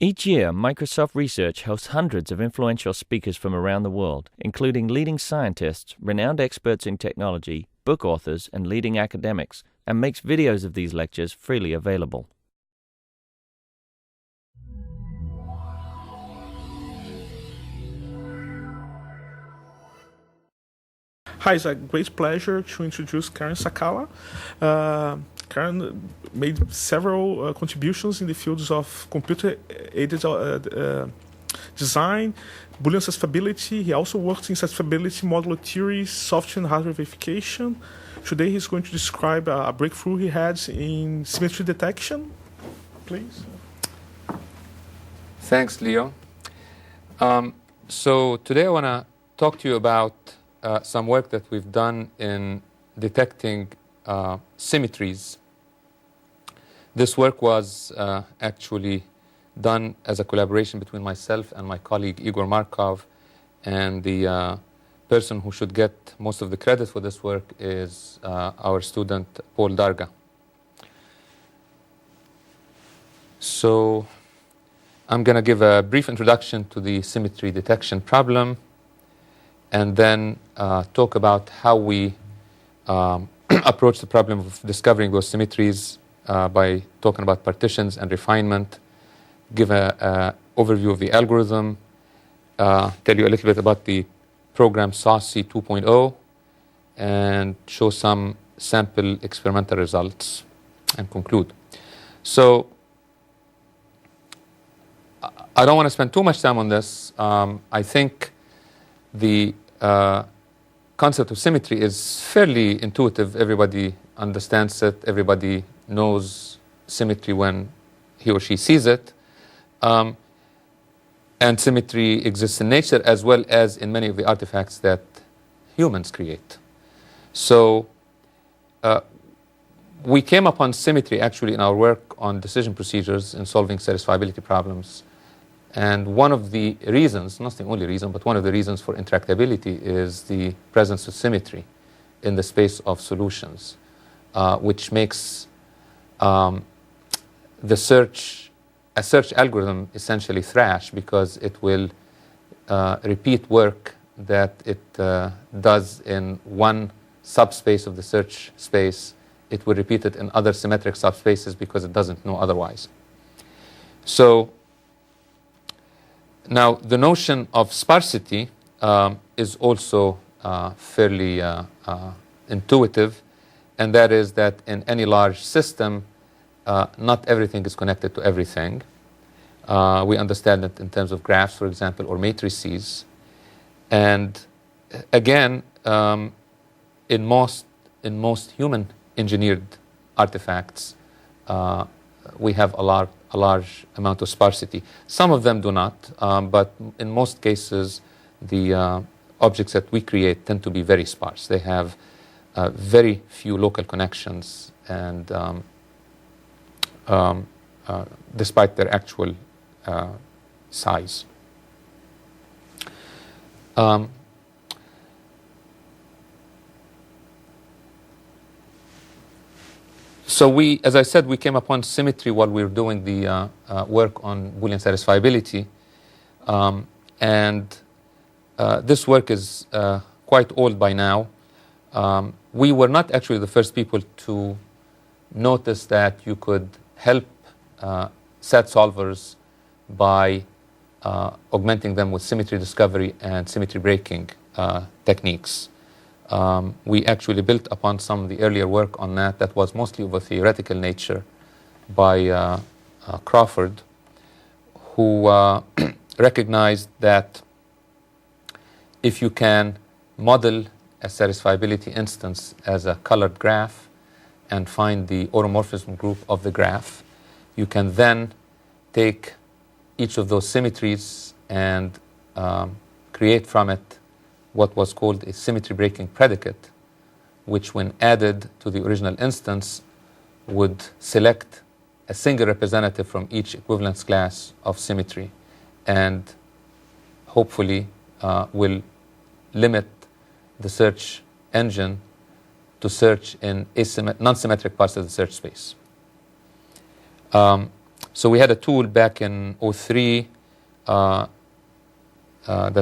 Each year, Microsoft Research hosts hundreds of influential speakers from around the world, including leading scientists, renowned experts in technology, book authors, and leading academics, and makes videos of these lectures freely available. Hi, it's a great pleasure to introduce Karen Sakala. Karen made several contributions in the fields of computer-aided design, Boolean satisfiability. He also works in satisfiability, modular theory, software and hardware verification. Today he's going to describe a breakthrough he had in symmetry detection. Please. Thanks, Leo. So today I want to talk to you about some work that we've done in detecting symmetries. This work was actually done as a collaboration between myself and my colleague Igor Markov, and the person who should get most of the credit for this work is our student Paul Darga. So I'm going to give a brief introduction to the symmetry detection problem, and then talk about how we approach the problem of discovering those symmetries by talking about partitions and refinement, give an overview of the algorithm, tell you a little bit about the program Sparsity 2.0, and show some sample experimental results, and conclude. So I don't want to spend too much time on this. I think the concept of symmetry is fairly intuitive. Everybody understands it. Everybody knows symmetry when he or she sees it. And symmetry exists in nature as well as in many of the artifacts that humans create. So we came upon symmetry actually in our work on decision procedures in solving satisfiability problems. And one of the reasons, not the only reason, but one of the reasons for interactability is the presence of symmetry in the space of solutions, which makes a search algorithm essentially thrash, because it will repeat work that it does in one subspace of the search space. It will repeat it in other symmetric subspaces because it doesn't know otherwise. So now, the notion of sparsity is also fairly intuitive, and that is that in any large system, not everything is connected to everything. We understand it in terms of graphs, for example, or matrices. And again, in most human-engineered artifacts, we have a large amount of sparsity. Some of them do not, but in most cases, the objects that we create tend to be very sparse. They have very few local connections, and despite their actual size. So we, as I said, we came upon symmetry while we were doing the work on Boolean satisfiability. And this work is quite old by now. We were not actually the first people to notice that you could help set solvers by augmenting them with symmetry discovery and symmetry breaking techniques. We actually built upon some of the earlier work on that was mostly of a theoretical nature by Crawford, who recognized that if you can model a satisfiability instance as a colored graph and find the automorphism group of the graph, you can then take each of those symmetries and create from it what was called a symmetry breaking predicate, which when added to the original instance would select a single representative from each equivalence class of symmetry, and hopefully will limit the search engine to search in non-symmetric parts of the search space. So we had a tool back in 2003 that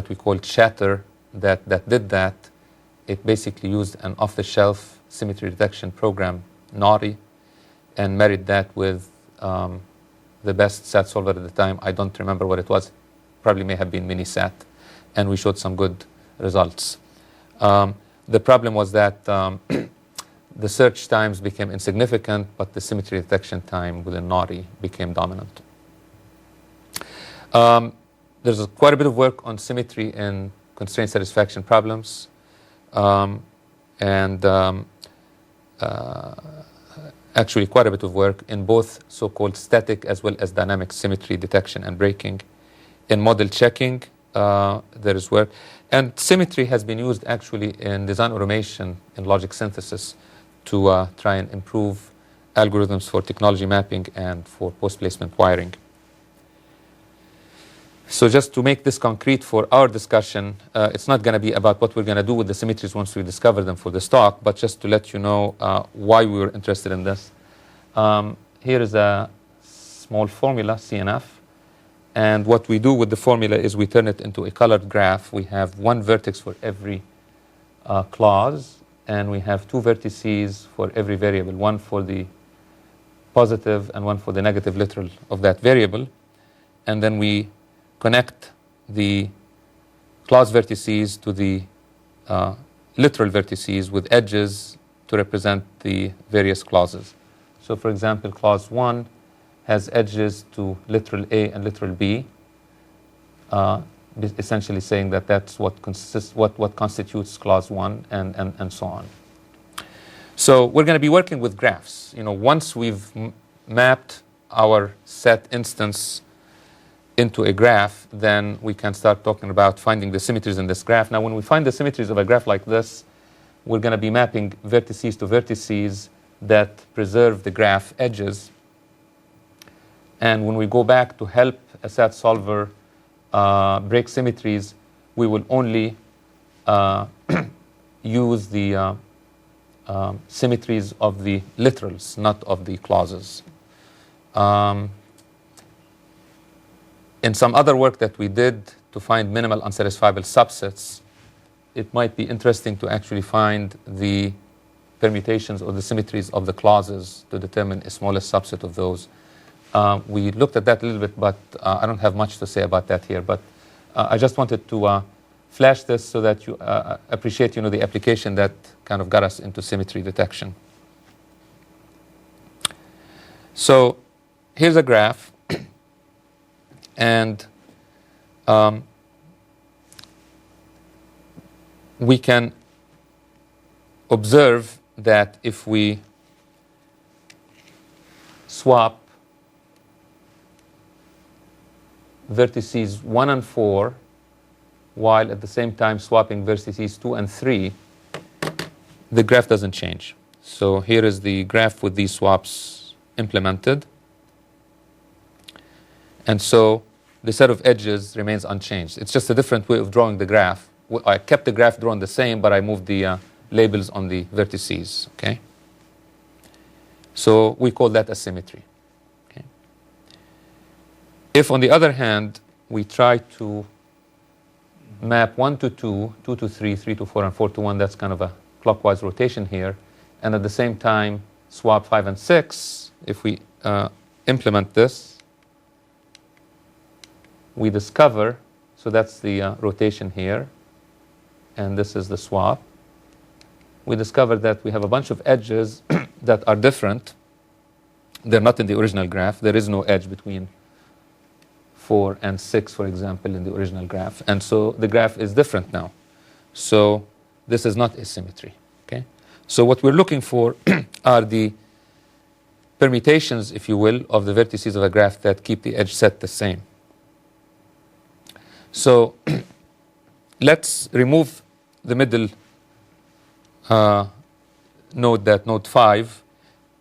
we called Shatter that did that. It basically used an off-the-shelf symmetry detection program, Naughty, and married that with the best SAT solver at the time. I don't remember what it was. Probably may have been Minisat. And we showed some good results. The problem was that the search times became insignificant, but the symmetry detection time within Naughty became dominant. There's quite a bit of work on symmetry in constraint satisfaction problems. Actually quite a bit of work in both so-called static as well as dynamic symmetry detection and breaking. In model checking, there is work. And symmetry has been used actually in design automation, in logic synthesis, to try and improve algorithms for technology mapping and for post-placement wiring. So just to make this concrete for our discussion, it's not going to be about what we're going to do with the symmetries once we discover them for this talk, but just to let you know why we were interested in this. Here is a small formula, CNF. And what we do with the formula is we turn it into a colored graph. We have one vertex for every clause, and we have two vertices for every variable, one for the positive and one for the negative literal of that variable. And then we connect the clause vertices to the literal vertices with edges to represent the various clauses. So for example, clause 1 has edges to literal A and literal B, essentially saying that that's what constitutes clause 1 and so on. So we're going to be working with graphs. Once we've mapped our set instance into a graph, then we can start talking about finding the symmetries in this graph. Now, when we find the symmetries of a graph like this, we're going to be mapping vertices to vertices that preserve the graph edges. And when we go back to help a SAT solver break symmetries, we will only use the symmetries of the literals, not of the clauses. In some other work that we did to find minimal unsatisfiable subsets, it might be interesting to actually find the permutations or the symmetries of the clauses to determine a smallest subset of those. We looked at that a little bit, but I don't have much to say about that here. But I just wanted to flash this so that you appreciate, the application that kind of got us into symmetry detection. So here's a graph. And we can observe that if we swap vertices 1 and 4, while at the same time swapping vertices 2 and 3, the graph doesn't change. So here is the graph with these swaps implemented. And so the set of edges remains unchanged. It's just a different way of drawing the graph. I kept the graph drawn the same, but I moved the labels on the vertices. Okay. So we call that a symmetry. Okay. If, on the other hand, we try to map 1 to 2, 2 to 3, 3 to 4, and 4 to 1, that's kind of a clockwise rotation here, and at the same time swap 5 and 6, if we implement this, we discover, so that's the rotation here, and this is the swap. We discover that we have a bunch of edges that are different. They're not in the original graph. There is no edge between 4 and 6, for example, in the original graph. And so the graph is different now. So this is not a symmetry. Okay? So what we're looking for are the permutations, if you will, of the vertices of a graph that keep the edge set the same. So let's remove the middle node, that node 5,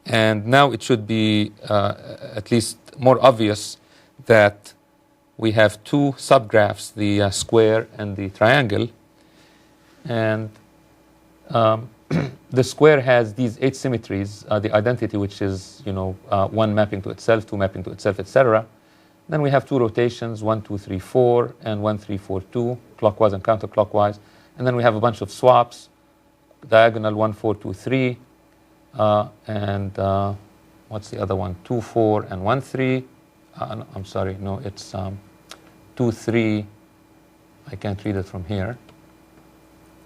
and now it should be at least more obvious that we have two subgraphs, the square and the triangle, and the square has these 8 symmetries, the identity, which is 1 mapping to itself, 2 mapping to itself, etc. Then we have 2 rotations, 1, 2, 3, 4, and 1, 3, 4, 2, clockwise and counterclockwise. And then we have a bunch of swaps, diagonal 1, 4, 2, 3, and what's the other one? 2, 4, and 1, 3. No, I'm sorry, no, it's 2, 3. I can't read it from here.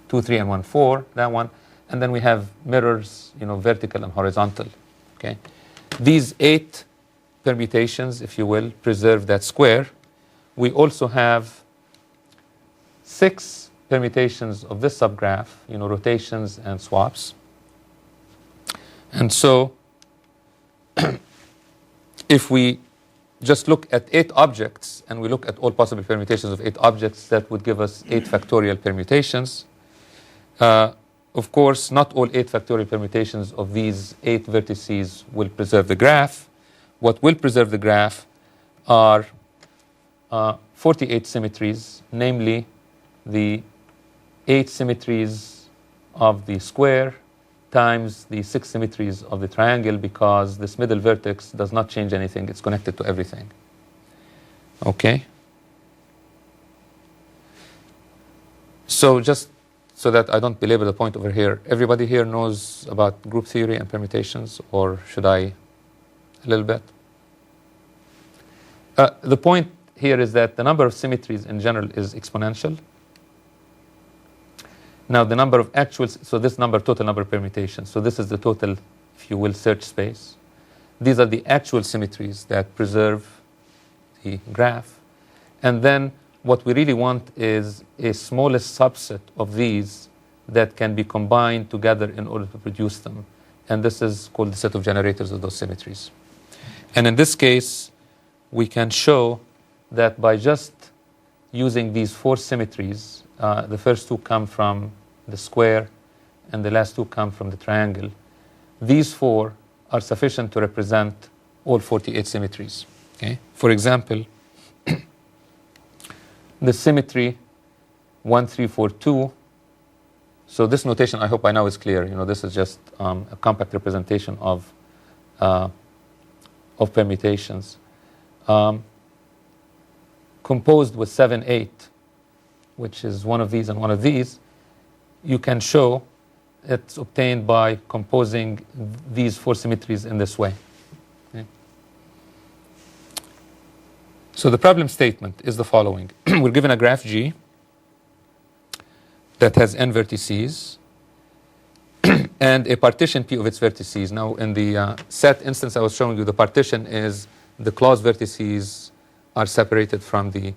2, 3, and 1, 4, that one. And then we have mirrors, vertical and horizontal. Okay, these 8 permutations, if you will, preserve that square. We also have 6 permutations of this subgraph, rotations and swaps. And so, if we just look at 8 objects and we look at all possible permutations of 8 objects, that would give us 8 factorial permutations. Of course, not all 8 factorial permutations of these 8 vertices will preserve the graph. What will preserve the graph are 48 symmetries, namely the 8 symmetries of the square times the 6 symmetries of the triangle, because this middle vertex does not change anything. It's connected to everything. Okay? So just so that I don't belabor the point over here, everybody here knows about group theory and permutations, or should I a little bit? The point here is that the number of symmetries in general is exponential. Now the number of actual, so this number, total number of permutations, so this is the total, if you will, search space. These are the actual symmetries that preserve the graph. And then what we really want is a smallest subset of these that can be combined together in order to produce them. And this is called the set of generators of those symmetries. And in this case, we can show that by just using these 4 symmetries, the first 2 come from the square and the last 2 come from the triangle. These 4 are sufficient to represent all 48 symmetries. Okay? For example, the symmetry 1, 3, 4, 2. So this notation, I hope by now is clear. This is just a compact representation of permutations. Composed with 7, 8, which is one of these and one of these, you can show it's obtained by composing these 4 symmetries in this way. Okay. So the problem statement is the following. We're given a graph G that has n vertices and a partition P of its vertices. Now in the set instance I was showing you, the partition is the closed vertices are separated from the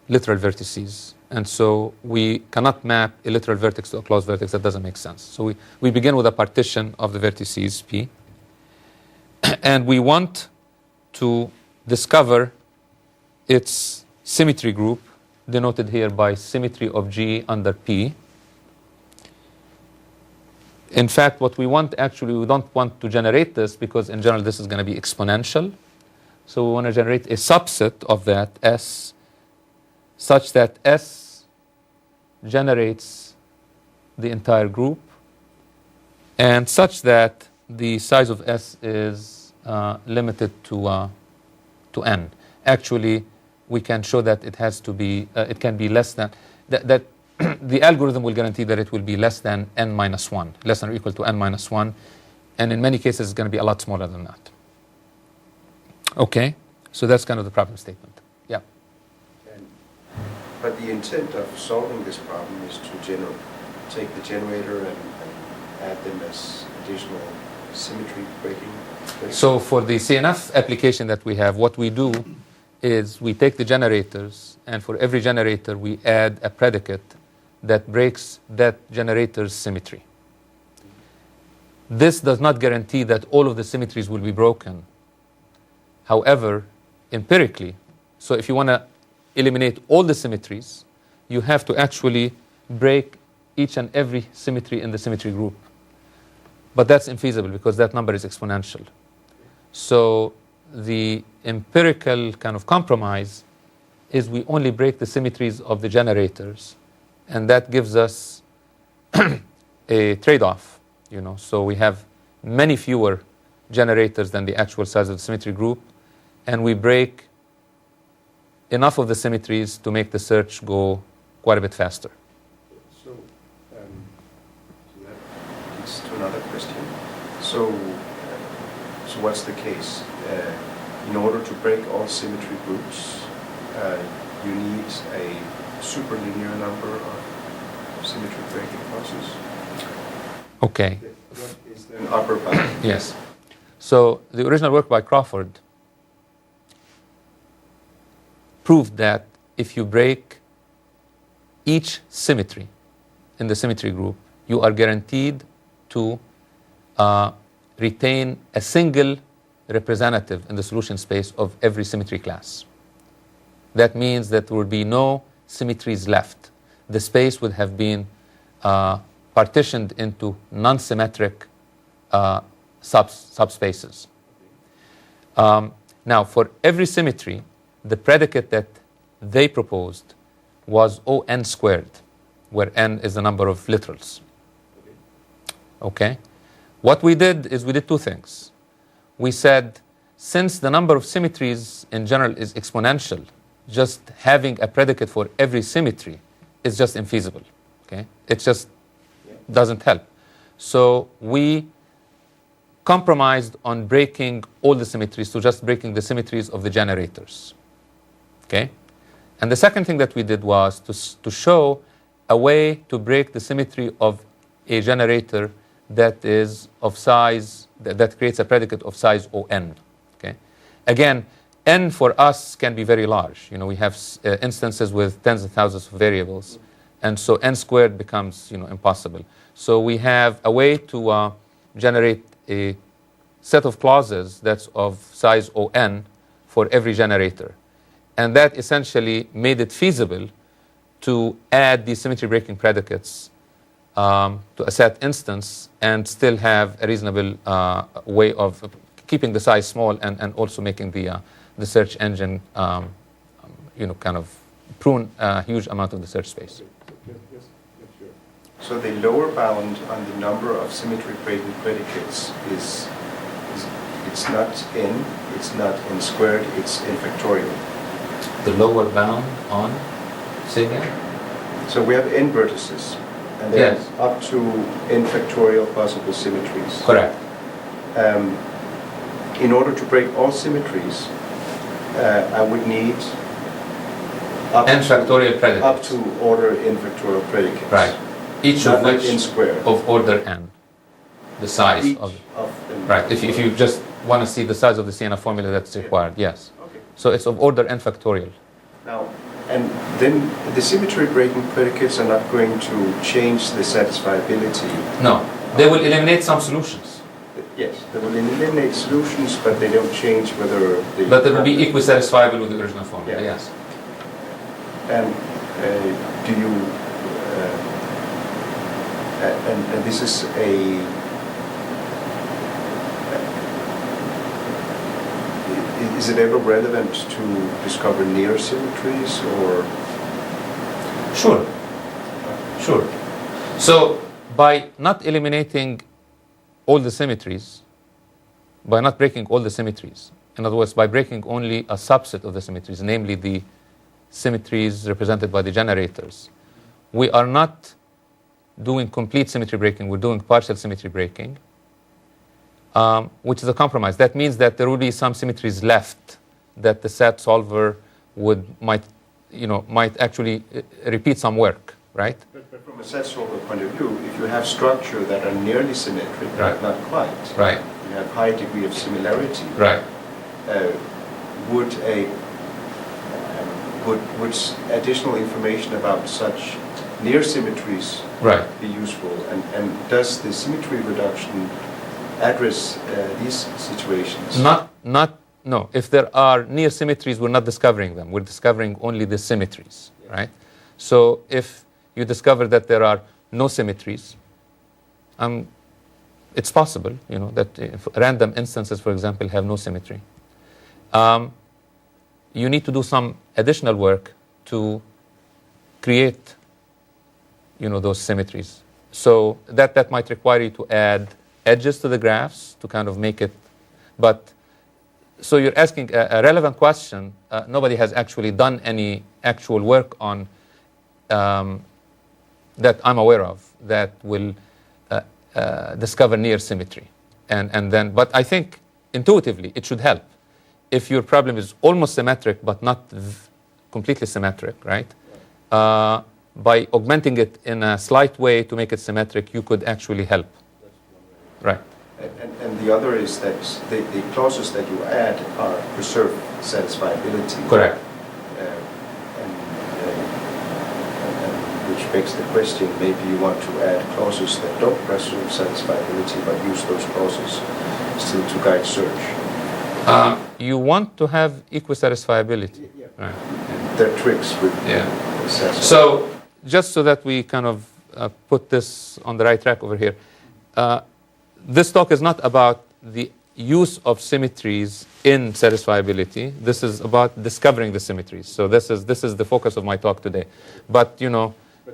literal vertices. And so we cannot map a literal vertex to a closed vertex. That doesn't make sense. So we begin with a partition of the vertices P. And we want to discover its symmetry group, denoted here by symmetry of G under P. In fact, what we want, actually, we don't want to generate this because in general this is going to be exponential. So we want to generate a subset of that S such that S generates the entire group and such that the size of S is limited to n. Actually, we can show that it has to be, it can be less than, that the algorithm will guarantee that it will be less than n minus 1, less than or equal to n minus 1, and in many cases it's going to be a lot smaller than that. Okay, so that's kind of the problem statement. Yeah. But the intent of solving this problem is to take the generator and add them as additional symmetry breaking. So for the CNF application that we have, what we do is we take the generators, and for every generator we add a predicate that breaks that generator's symmetry. This does not guarantee that all of the symmetries will be broken. However, empirically, so if you want to eliminate all the symmetries, you have to actually break each and every symmetry in the symmetry group. But that's infeasible because that number is exponential. So the empirical kind of compromise is we only break the symmetries of the generators, and that gives us a trade-off, So we have many fewer generators than the actual size of the symmetry group, and we break enough of the symmetries to make the search go quite a bit faster. So that leads to another question. So what's the case? In order to break all symmetry groups, you need a superlinear number of symmetry breaking process. Okay. What is the upper bound? Yes. So the original work by Crawford proved that if you break each symmetry in the symmetry group, you are guaranteed to retain a single representative in the solution space of every symmetry class. That means that there would be no symmetries left. The space would have been partitioned into non-symmetric subspaces. Now, for every symmetry, the predicate that they proposed was ON squared, where n is the number of literals. Okay? What we did is we did two things. We said, since the number of symmetries in general is exponential, just having a predicate for every symmetry is just infeasible. Okay? It just doesn't help. So we compromised on breaking all the symmetries to just breaking the symmetries of the generators. Okay? And the second thing that we did was to show a way to break the symmetry of a generator that is of size, that creates a predicate of size ON. Okay? Again, n for us can be very large. We have instances with tens of thousands of variables. And so n squared becomes impossible. So we have a way to generate a set of clauses that's of size ON for every generator. And that essentially made it feasible to add these symmetry breaking predicates to a set instance and still have a reasonable way of keeping the size small and also making the search engine kind of prune a huge amount of the search space. So the lower bound on the number of symmetry breaking predicates is it's not n, it's not n squared, it's n factorial. The lower bound on, say again? So we have n vertices, and then up to n factorial possible symmetries. Correct. In order to break all symmetries, I would need n factorial predicates. Up to order n factorial predicates. Right. Each of which n squared. of order n. The size Each of them. Right. If you just want to see the size of the CNF formula that's required, yes. Okay. So it's of order n factorial. Now, and then the symmetry breaking predicates are not going to change the satisfiability. No, they will eliminate some solutions. Yes, they will eliminate solutions, but they don't change whether the... But they will be equisatisfiable with the original formula, yes. And do you... and this is a... Is it ever relevant to discover near symmetries or? Sure. So by not eliminating all the symmetries, by not breaking all the symmetries, in other words, by breaking only a subset of the symmetries, namely the symmetries represented by the generators, we are not doing complete symmetry breaking, we're doing partial symmetry breaking. Which is a compromise. That means that there will be some symmetries left that the set solver might actually repeat some work, right? But from a set solver point of view, if you have structure that are nearly symmetric, right, but not quite, right, you have high degree of similarity, right, would additional information about such near symmetries be useful? And does the symmetry reduction address these situations? No. If there are near symmetries, we're not discovering them. We're discovering only the symmetries, right? So if you discover that there are no symmetries, it's possible, that if random instances, for example, have no symmetry. You need to do some additional work to create, those symmetries. So that might require you to add edges to the graphs to kind of make it, but so you're asking a relevant question. Nobody has actually done any actual work on that I'm aware of that will discover near symmetry. And then, but I think intuitively it should help. If your problem is almost symmetric but not completely symmetric, right? By augmenting it in a slight way to make it symmetric, you could actually help. Right. And the other is that the clauses that you add are preserve satisfiability. Correct. Which begs the question, maybe you want to add clauses that don't preserve satisfiability but use those clauses still to guide search. You want to have equisatisfiability. Yeah. Right. There are tricks with satisfiability. So just so that we kind of put this on the right track over here, this talk is not about the use of symmetries in satisfiability. This is about discovering the symmetries. So this is the focus of my talk today. But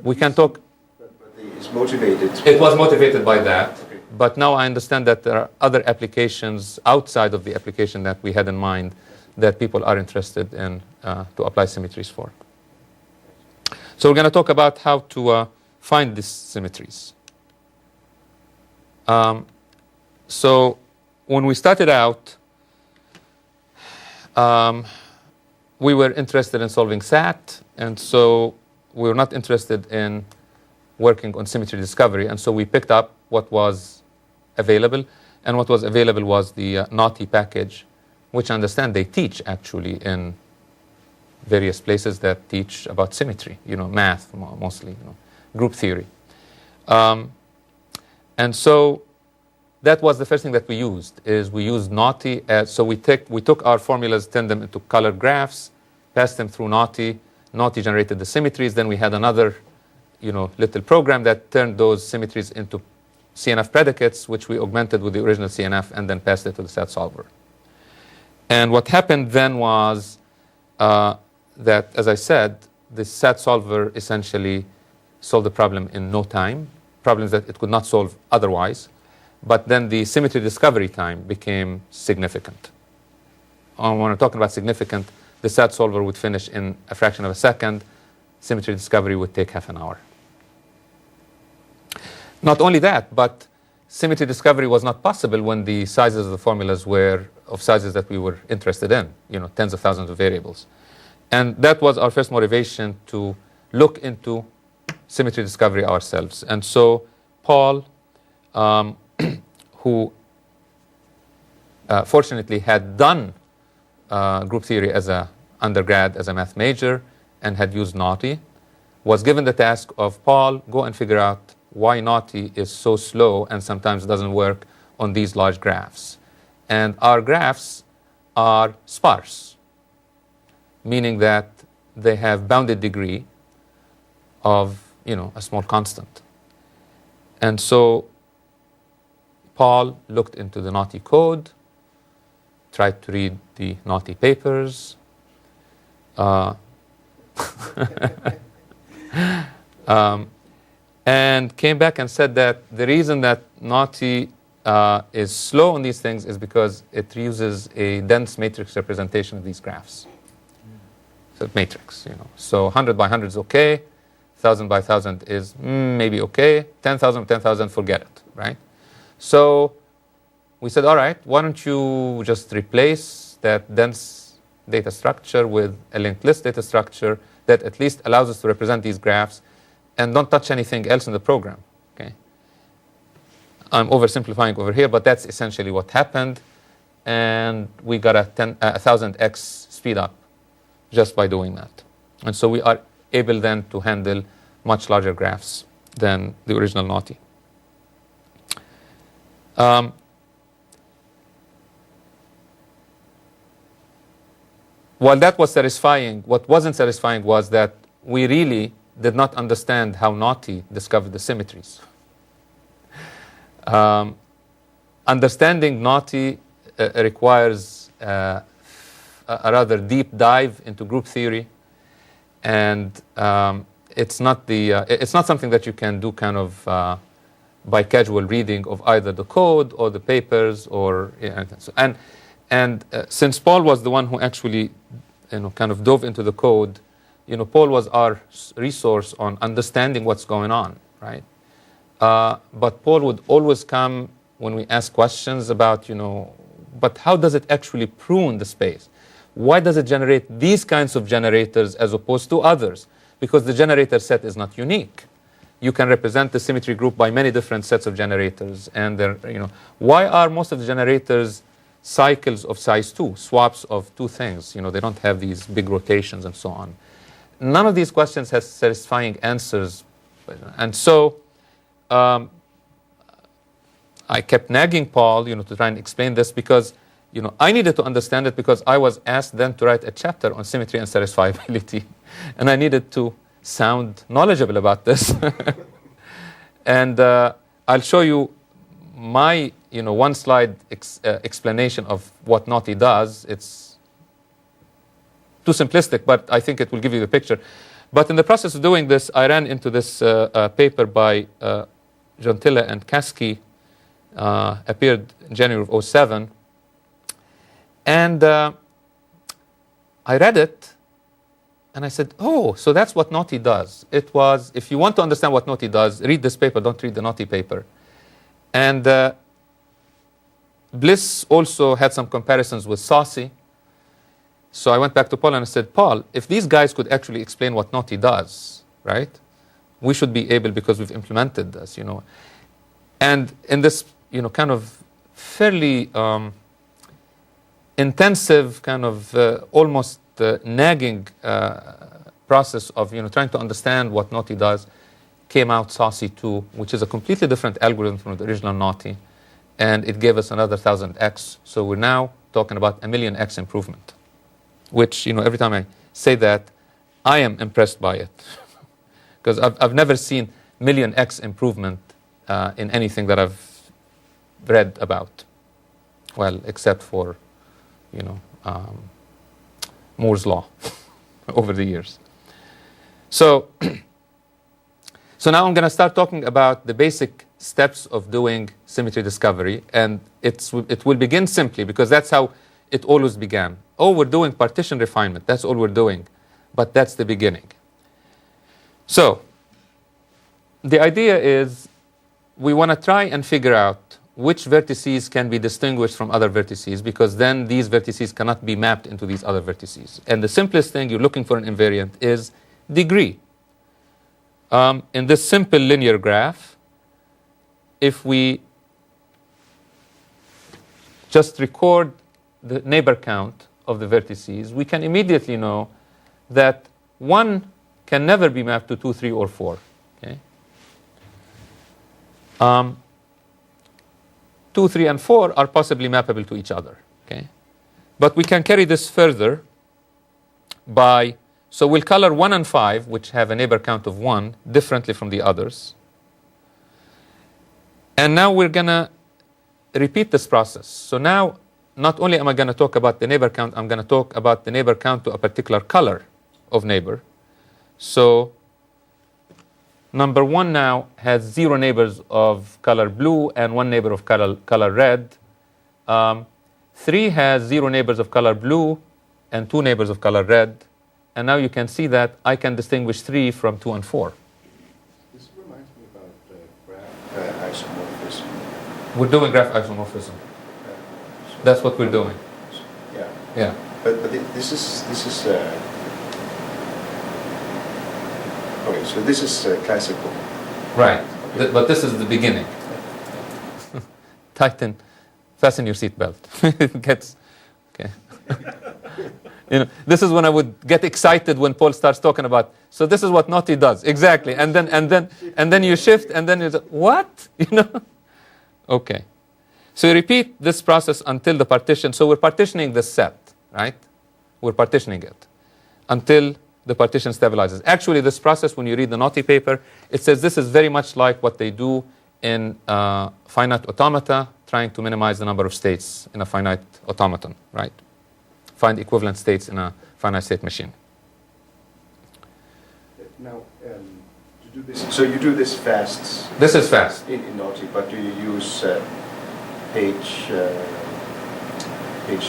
we can talk. But it's motivated. It was motivated by that. Okay. But now I understand that there are other applications outside of the application that we had in mind that people are interested in to apply symmetries for. So we're going to talk about how to find these symmetries. So when we started out, we were interested in solving SAT, and so we were not interested in working on symmetry discovery, and so we picked up what was available, and what was available was the naughty package, which I understand they teach actually in various places that teach about symmetry, math mostly, group theory. And so that was the first thing that we used, is we used naughty as, so we took our formulas, turned them into colored graphs, passed them through naughty. Naughty generated the symmetries. Then we had another, little program that turned those symmetries into CNF predicates, which we augmented with the original CNF and then passed it to the SAT solver. And what happened then was that, as I said, the SAT solver essentially solved the problem in no time, problems that it could not solve otherwise. But then the symmetry discovery time became significant. When we're talking about significant, the SAT solver would finish in a fraction of a second. Symmetry discovery would take half an hour. Not only that, but symmetry discovery was not possible when the sizes of the formulas were of sizes that we were interested in, tens of thousands of variables. And that was our first motivation to look into symmetry discovery ourselves. And so Paul, who fortunately had done group theory as an undergrad, as a math major, and had used naughty, was given the task of, Paul, go and figure out why naughty is so slow and sometimes doesn't work on these large graphs. And our graphs are sparse, meaning that they have bounded degree of, a small constant. And so Paul looked into the naughty code, tried to read the naughty papers, and came back and said that the reason that naughty is slow on these things is because it uses a dense matrix representation of these graphs. So matrix, So 100 by 100 is okay, 1,000 by 1,000 is maybe okay, 10,000 by 10,000, forget it, right? So we said, all right, why don't you just replace that dense data structure with a linked list data structure that at least allows us to represent these graphs and don't touch anything else in the program, okay? I'm oversimplifying over here, but that's essentially what happened. And we got a 1,000x speed up just by doing that. And so we are able then to handle much larger graphs than the original naughty. While that was satisfying, what wasn't satisfying was that we really did not understand how naughty discovered the symmetries. Understanding naughty requires a rather deep dive into group theory, and it's not something that you can do kind of by casual reading of either the code or the papers or and since Paul was the one who actually kind of dove into the code, Paul was our resource on understanding what's going on, right? But Paul would always come when we ask questions about but how does it actually prune the space? Why does it generate these kinds of generators as opposed to others? Because the generator set is not unique. You can represent the symmetry group by many different sets of generators. And why are most of the generators cycles of size 2, swaps of two things? They don't have these big rotations and so on. None of these questions has satisfying answers. And so I kept nagging Paul, to try and explain this because, I needed to understand it because I was asked then to write a chapter on symmetry and satisfiability. And I needed to sound knowledgeable about this. And I'll show you my, one slide explanation of what Naughty does. It's too simplistic, but I think it will give you the picture. But in the process of doing this, I ran into this paper by Gentile and Kasky, appeared in January of 2007. And I read it, and I said, oh, so that's what Naughty does. It was, if you want to understand what Naughty does, read this paper, don't read the Naughty paper. And Bliss also had some comparisons with Saucy. So I went back to Paul and I said, Paul, if these guys could actually explain what Naughty does, right, we should be able, because we've implemented this, And in this, kind of fairly intensive, kind of almost nagging process of, trying to understand what Naughty does, came out Saucy 2, which is a completely different algorithm from the original Naughty. And it gave us another 1000x. So we're now talking about a 1,000,000x improvement, which, every time I say that, I am impressed by it. Because I've never seen 1,000,000x improvement in anything that I've read about. Well, except for, Moore's law over the years. So now I'm going to start talking about the basic steps of doing symmetry discovery. And it will begin simply, because that's how it always began. Oh, we're doing partition refinement. That's all we're doing. But that's the beginning. So the idea is we want to try and figure out which vertices can be distinguished from other vertices, because then these vertices cannot be mapped into these other vertices. And the simplest thing you're looking for an invariant is degree. In this simple linear graph, if we just record the neighbor count of the vertices, we can immediately know that 1 can never be mapped to 2, 3, or 4. Okay? 2, 3, and 4 are possibly mappable to each other. Okay? But we can carry this further by, so we'll color 1 and 5, which have a neighbor count of 1, differently from the others. And now we're going to repeat this process. So now, not only am I going to talk about the neighbor count, I'm going to talk about the neighbor count to a particular color of neighbor. So number 1 now has 0 neighbors of color blue and 1 neighbor of color red. 3 has 0 neighbors of color blue and 2 neighbors of color red. And now you can see that I can distinguish 3 from 2 and 4. This reminds me about graph isomorphism. We're doing graph isomorphism. That's what we're doing. Yeah. Yeah. But this is okay. So this is classical. Right. But this is the beginning. Tighten, fasten your seatbelt. It gets okay. This is when I would get excited when Paul starts talking about. So this is what Naughty does exactly, and then you shift, and then you say, what? Okay. So you repeat this process until the partition. So we're partitioning this set, right? We're partitioning it until the partition stabilizes. Actually, this process, when you read the Naughty paper, it says this is very much like what they do in finite automata, trying to minimize the number of states in a finite automaton, right? Find equivalent states in a finite state machine. Now, So you do this fast This is fast. in Naughty, but do you use page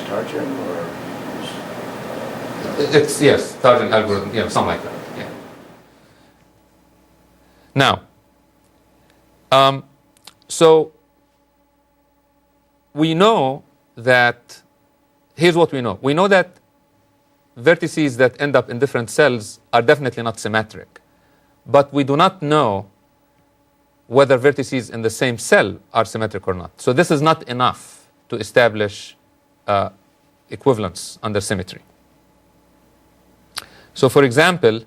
target or use, It's, yes, Target algorithm, yeah, something like that. Yeah. Now, so we know that, here's what we know. We know that vertices that end up in different cells are definitely not symmetric. But we do not know whether vertices in the same cell are symmetric or not. So this is not enough to establish equivalence under symmetry. So for example,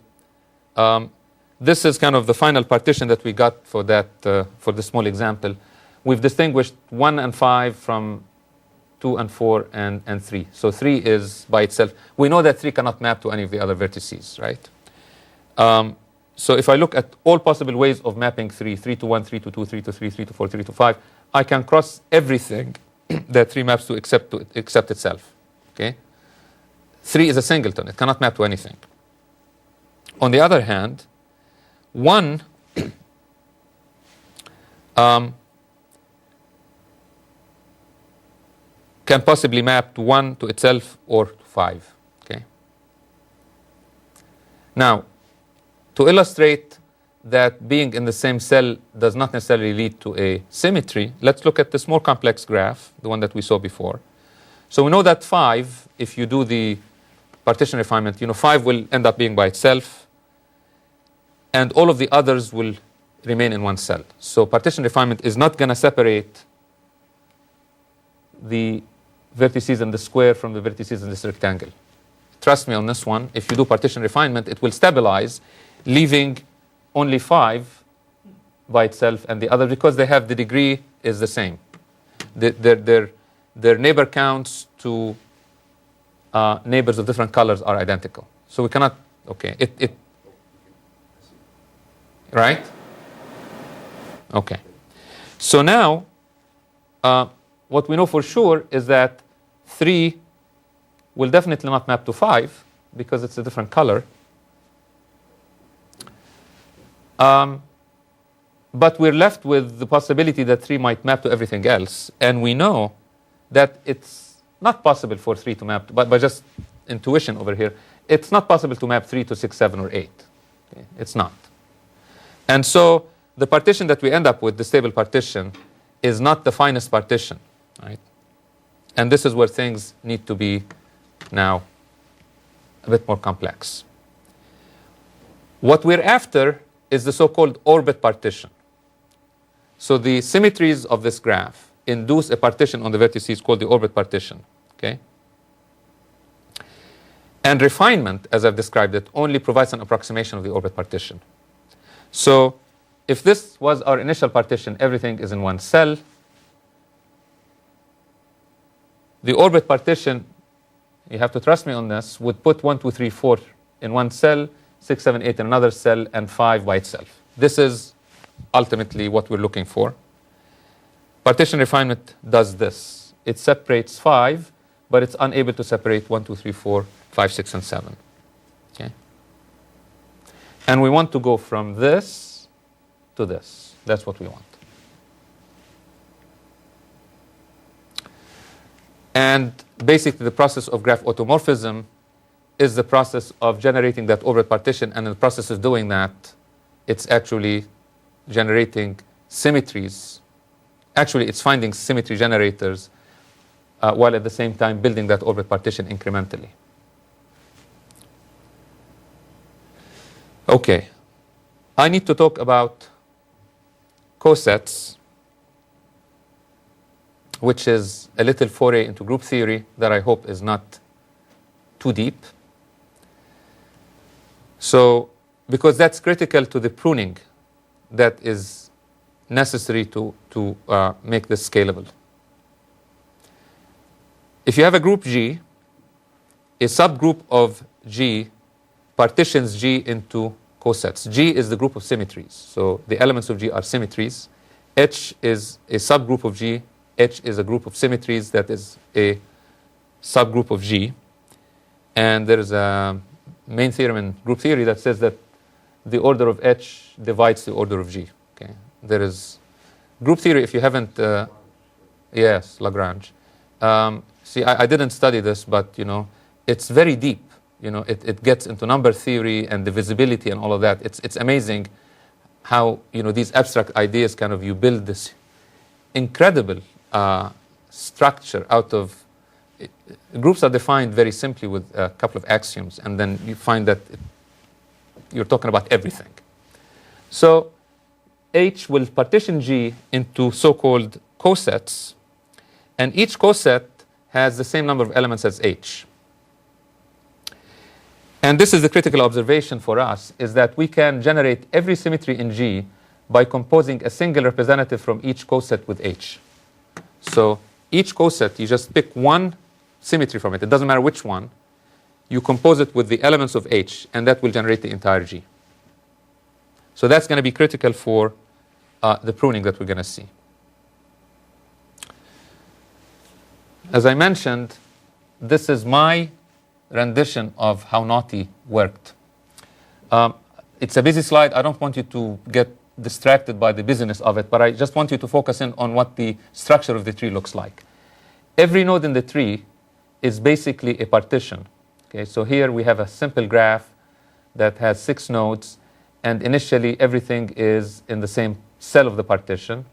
this is kind of the final partition that we got for that for the small example. We've distinguished 1 and 5 from 2 and 4 and 3. So 3 is by itself. We know that 3 cannot map to any of the other vertices, right? So if I look at all possible ways of mapping 3, 3 to 1, 3 to 2, 3 to 3, 3 to 4, 3 to 5, I can cross everything that 3 maps to except itself. Okay? 3 is a singleton. It cannot map to anything. On the other hand, 1 can possibly map to 1 to itself or to 5. Okay? Now, to illustrate that being in the same cell does not necessarily lead to a symmetry, let's look at this more complex graph, the one that we saw before. So we know that 5, if you do the partition refinement, 5 will end up being by itself, and all of the others will remain in one cell. So partition refinement is not going to separate the vertices in the square from the vertices in this rectangle. Trust me on this one. If you do partition refinement, it will stabilize, leaving only 5 by itself and the other, because they have the degree is the same. Their neighbor counts to neighbors of different colors are identical. So we cannot, okay, right? Okay. So now, what we know for sure is that 3 will definitely not map to 5 because it's a different color. But we're left with the possibility that 3 might map to everything else. And we know that it's not possible for 3 to map, but by just intuition over here, it's not possible to map 3 to 6, 7, or 8. Okay? It's not. And so the partition that we end up with, the stable partition, is not the finest partition. Right? And this is where things need to be now a bit more complex. What we're after is the so-called orbit partition. So the symmetries of this graph induce a partition on the vertices called the orbit partition. Okay? And refinement, as I've described it, only provides an approximation of the orbit partition. So if this was our initial partition, everything is in one cell. The orbit partition, you have to trust me on this, would put 1, 2, 3, 4 in one cell, 6, 7, 8 in another cell, and 5 by itself. This is ultimately what we're looking for. Partition refinement does this. It separates 5, but it's unable to separate 1, 2, 3, 4, 5, 6, and 7. Okay? And we want to go from this to this. That's what we want. And basically, the process of graph automorphism is the process of generating that orbit partition. And in the process of doing that, it's actually generating symmetries. Actually, it's finding symmetry generators while at the same time building that orbit partition incrementally. Okay. I need to talk about cosets, which is a little foray into group theory that I hope is not too deep. So, because that's critical to the pruning that is necessary to make this scalable. If you have a group G, a subgroup of G partitions G into cosets. G is the group of symmetries. So the elements of G are symmetries. H is a subgroup of G. H is a group of symmetries that is a subgroup of G. And there is a main theorem in group theory that says that the order of H divides the order of G. Okay, there is group theory. If you haven't, yes, Lagrange. See, I didn't study this, but it's very deep. It gets into number theory and divisibility and all of that. It's amazing how these abstract ideas you build this incredible structure out of. Groups are defined very simply with a couple of axioms, and then you find that you're talking about everything. So H will partition G into so-called cosets, and each coset has the same number of elements as H. And this is the critical observation for us, is that we can generate every symmetry in G by composing a single representative from each coset with H. So each coset, you just pick one symmetry from it. It doesn't matter which one. You compose it with the elements of H, and that will generate the entire G. So that's going to be critical for the pruning that we're going to see. As I mentioned, this is my rendition of how Naughty worked. It's a busy slide. I don't want you to get distracted by the busyness of it, but I just want you to focus in on what the structure of the tree looks like. Every node in the tree is basically a partition. Okay, so here we have a simple graph that has 6 nodes, and initially everything is in the same cell of the partition.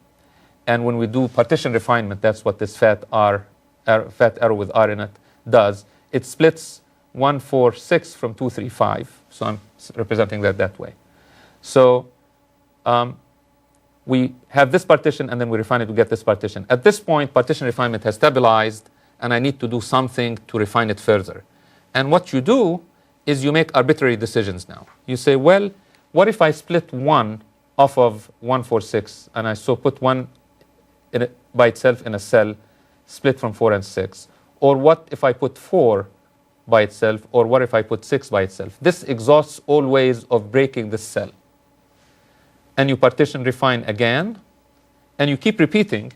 And when we do partition refinement, that's what this fat arrow with R in it does. It splits 1, 4, 6 from 2, 3, 5. So I'm representing that way. So we have this partition, and then we refine it to get this partition. At this point, partition refinement has stabilized, and I need to do something to refine it further. And what you do is you make arbitrary decisions now. You say, well, what if I split 1 off of 1, 4, 6, and I put 1 by itself in a cell, split from 4 and 6? Or what if I put 4 by itself, or what if I put 6 by itself? This exhausts all ways of breaking this cell. And you partition refine again, and you keep repeating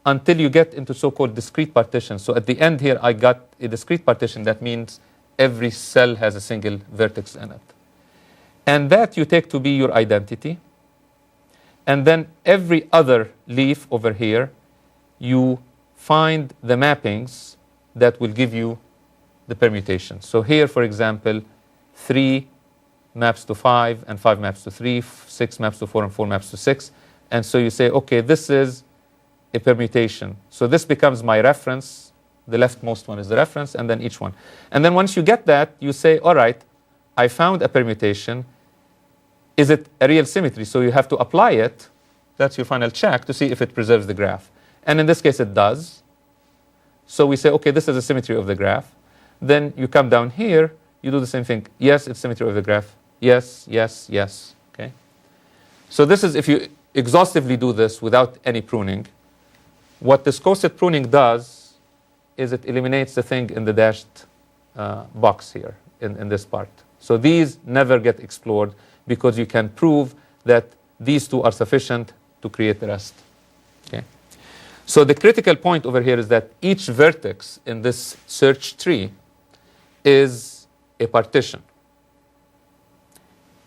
until you get into so-called discrete partitions. So at the end here, I got a discrete partition. That means every cell has a single vertex in it. And that you take to be your identity. And then every other leaf over here, you find the mappings that will give you the permutation. So here, for example, 3 maps to 5, and 5 maps to 3, 6 maps to 4, and 4 maps to 6. And so you say, okay, this is a permutation. So this becomes my reference. The leftmost one is the reference, and then each one. And then once you get that, you say, all right, I found a permutation. Is it a real symmetry? So you have to apply it. That's your final check to see if it preserves the graph. And in this case, it does. So we say, okay, this is a symmetry of the graph. Then you come down here, you do the same thing. Yes, it's symmetry of the graph. Yes, yes, yes. Okay. So this is, if you exhaustively do this without any pruning, what this coset pruning does is it eliminates the thing in the dashed box here in this part. So these never get explored because you can prove that these two are sufficient to create the rest. Okay. So the critical point over here is that each vertex in this search tree is a partition.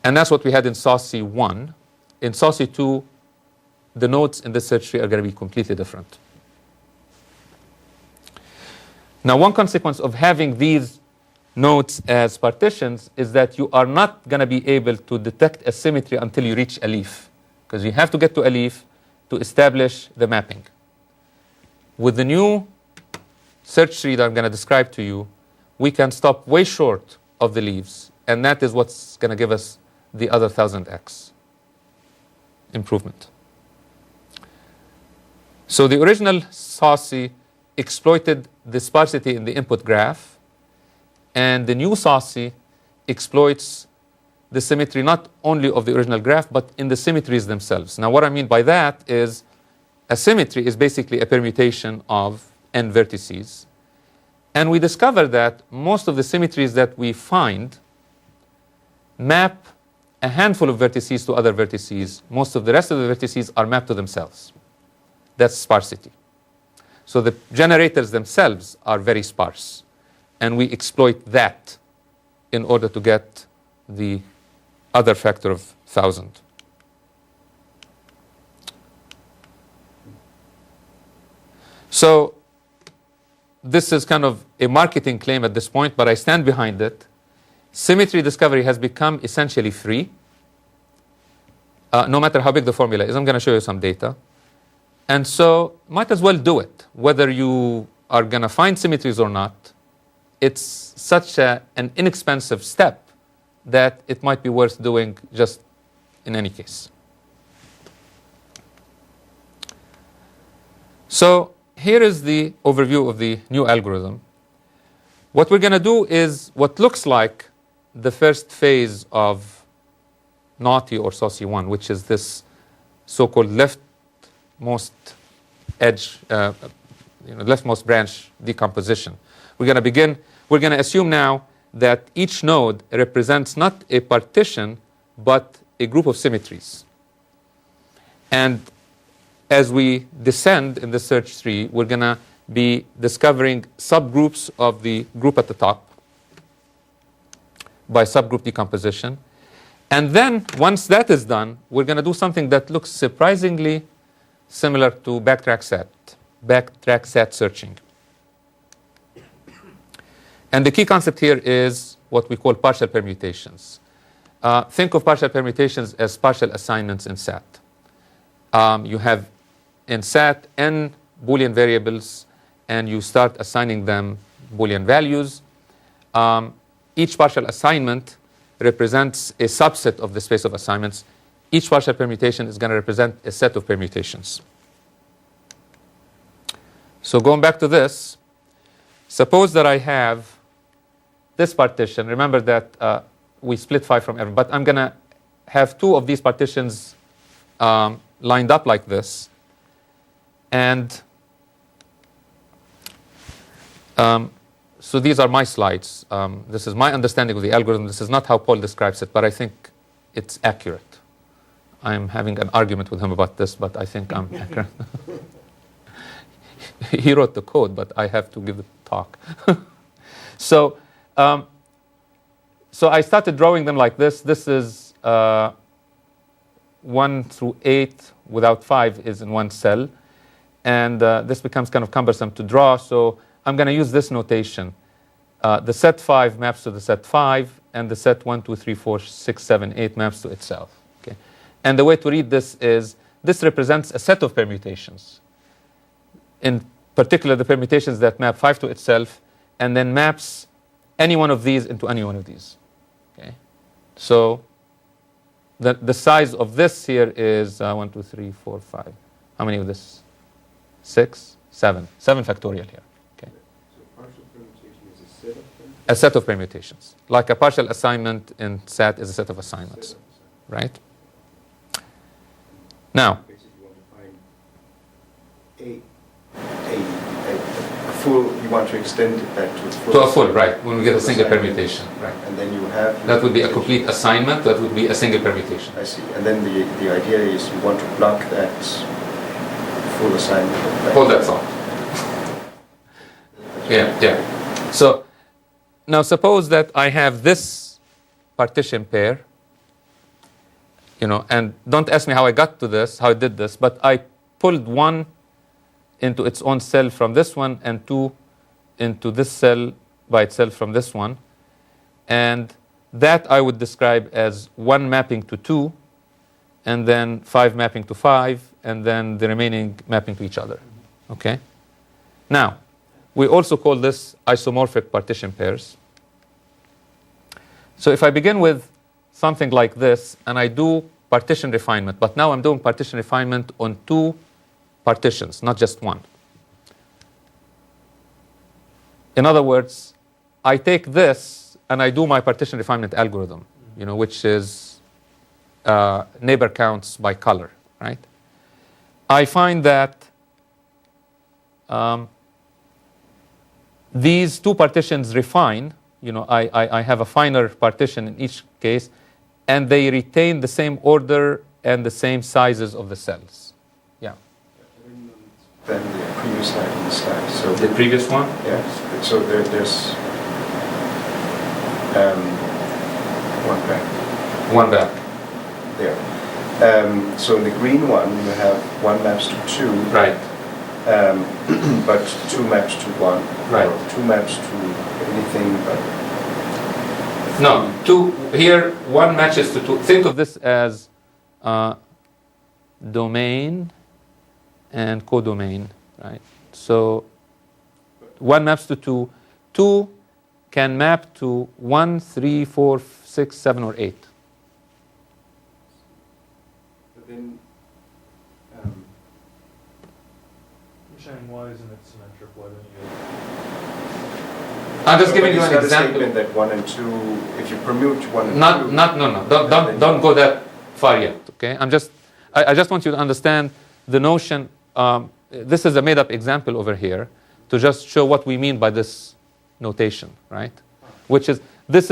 And that's what we had in Saucy 1. In Saucy 2, the nodes in this search tree are going to be completely different. Now, one consequence of having these nodes as partitions is that you are not going to be able to detect a symmetry until you reach a leaf, because you have to get to a leaf to establish the mapping. With the new search tree that I'm going to describe to you, we can stop way short of the leaves, and that is what's going to give us the other 1000x improvement. So the original Saucy exploited the sparsity in the input graph, and the new Saucy exploits the symmetry not only of the original graph, but in the symmetries themselves. Now, what I mean by that is a symmetry is basically a permutation of n vertices. And we discovered that most of the symmetries that we find map a handful of vertices to other vertices. Most of the rest of the vertices are mapped to themselves. That's sparsity. So the generators themselves are very sparse. And we exploit that in order to get the other factor of 1,000. So this is kind of a marketing claim at this point, but I stand behind it. Symmetry discovery has become essentially free, no matter how big the formula is. I'm going to show you some data. And so might as well do it, whether you are going to find symmetries or not. It's such an inexpensive step that it might be worth doing just in any case. So here is the overview of the new algorithm. What we're going to do is what looks like the first phase of naughty or saucy 1, which is this so-called leftmost edge, leftmost branch decomposition. We're going to assume now that each node represents not a partition, but a group of symmetries. And as we descend in the search tree, we're going to be discovering subgroups of the group at the top by subgroup decomposition. And then, once that is done, we're going to do something that looks surprisingly similar to backtrack set searching. And the key concept here is what we call partial permutations. Think of partial permutations as partial assignments in SAT. You have in SAT n Boolean variables, and you start assigning them Boolean values. Each partial assignment represents a subset of the space of assignments. Each partial permutation is going to represent a set of permutations. So going back to this, suppose that I have this partition. Remember that we split 5 from every, but I'm going to have 2 of these partitions lined up like this. And so these are my slides. This is my understanding of the algorithm. This is not how Paul describes it, but I think it's accurate. I'm having an argument with him about this, but I think I'm accurate. He wrote the code, but I have to give the talk. So I started drawing them like this. This is 1 through 8 without 5 is in one cell. And this becomes kind of cumbersome to draw. So I'm going to use this notation. The set 5 maps to the set 5, and the set 1, 2, 3, 4, 6, 7, 8 maps to itself. Okay? And the way to read this is this represents a set of permutations. In particular, the permutations that map 5 to itself, and then maps any one of these into any one of these. Okay? So the size of this here is 1, 2, 3, 4, 5. How many of this? 6, 7. 7 factorial here. Okay. So partial permutation is a set of permutations? A set of permutations. Like a partial assignment in SAT is a set of assignments. Right? Now, basically you want to find a full, you want to extend it back to a full. to a full, right, when we get a single permutation. Right. And then you have... That would be a complete assignment. That would be a single permutation. I see. And then the idea is you want to block that full assignment. Hold that thought. Yeah. So now suppose that I have this partition pair, and don't ask me how I got to this, how I did this, but I pulled 1 into its own cell from this one, and 2 into this cell by itself from this one. And that I would describe as 1 mapping to 2, and then 5 mapping to 5, and then the remaining mapping to each other. Okay? Now, we also call this isomorphic partition pairs. So if I begin with something like this, and I do partition refinement, but now I'm doing partition refinement on 2 partitions, not just 1. In other words, I take this and I do my partition refinement algorithm, which is neighbor counts by color, right? I find that these 2 partitions refine, I have a finer partition in each case, and they retain the same order and the same sizes of the cells. Yeah. Then the previous slide in the slide. So the previous one? Yes. So there's one back. One back. There. So in the green one, you have 1 maps to 2. Right. But 2 maps to 1. Right. Or 2 maps to anything but... No, 2, here 1 matches to 2. Think of this as domain and codomain, right? So 1 maps to 2. 2 can map to 1, 3, 4, 6, 7, or 8. But then... You're saying why isn't it symmetric? Why don't you... I'm just giving you an But example. statement that 1 and 2, if you permute 1 and 2... No. Don't go that far yet, okay? I just want you to understand the notion. This is a made-up example over here to just show what we mean by this notation, right? Which is this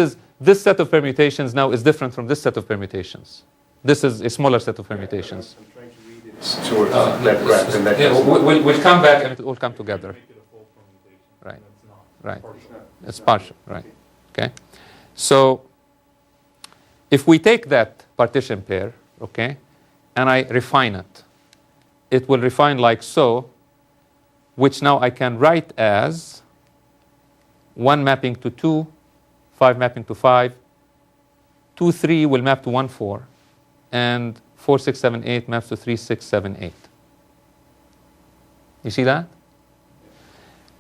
set of permutations now is different from this set of permutations. This is a smaller set of permutations. I'm trying to read it towards that graph, and that Yeah, doesn't- we'll come back and it will all come together. Make it a full permutation. Right. It's not. Right. Partial. It's partial, right? Okay. So if we take that partition pair, okay, and I refine it, it will refine like so, which now I can write as 1 mapping to 2, 5 mapping to 5, 2, 3 will map to 1, 4, and 4, 6, 7, 8 maps to 3, 6, 7, 8. You see that?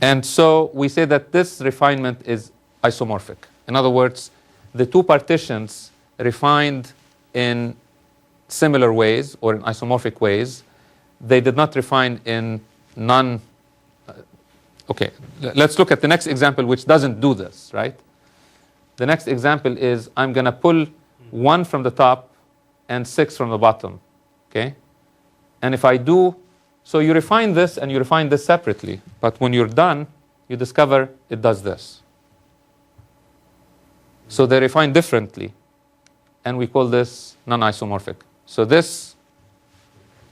And so we say that this refinement is isomorphic. In other words, the 2 partitions refined in similar ways or in isomorphic ways. They did not refine in non... Okay, let's look at the next example, which doesn't do this, right? The next example is I'm going to pull 1 from the top and 6 from the bottom, okay? And if I do, so you refine this and you refine this separately, but when you're done, you discover it does this. So they refine differently, and we call this non-isomorphic. So this,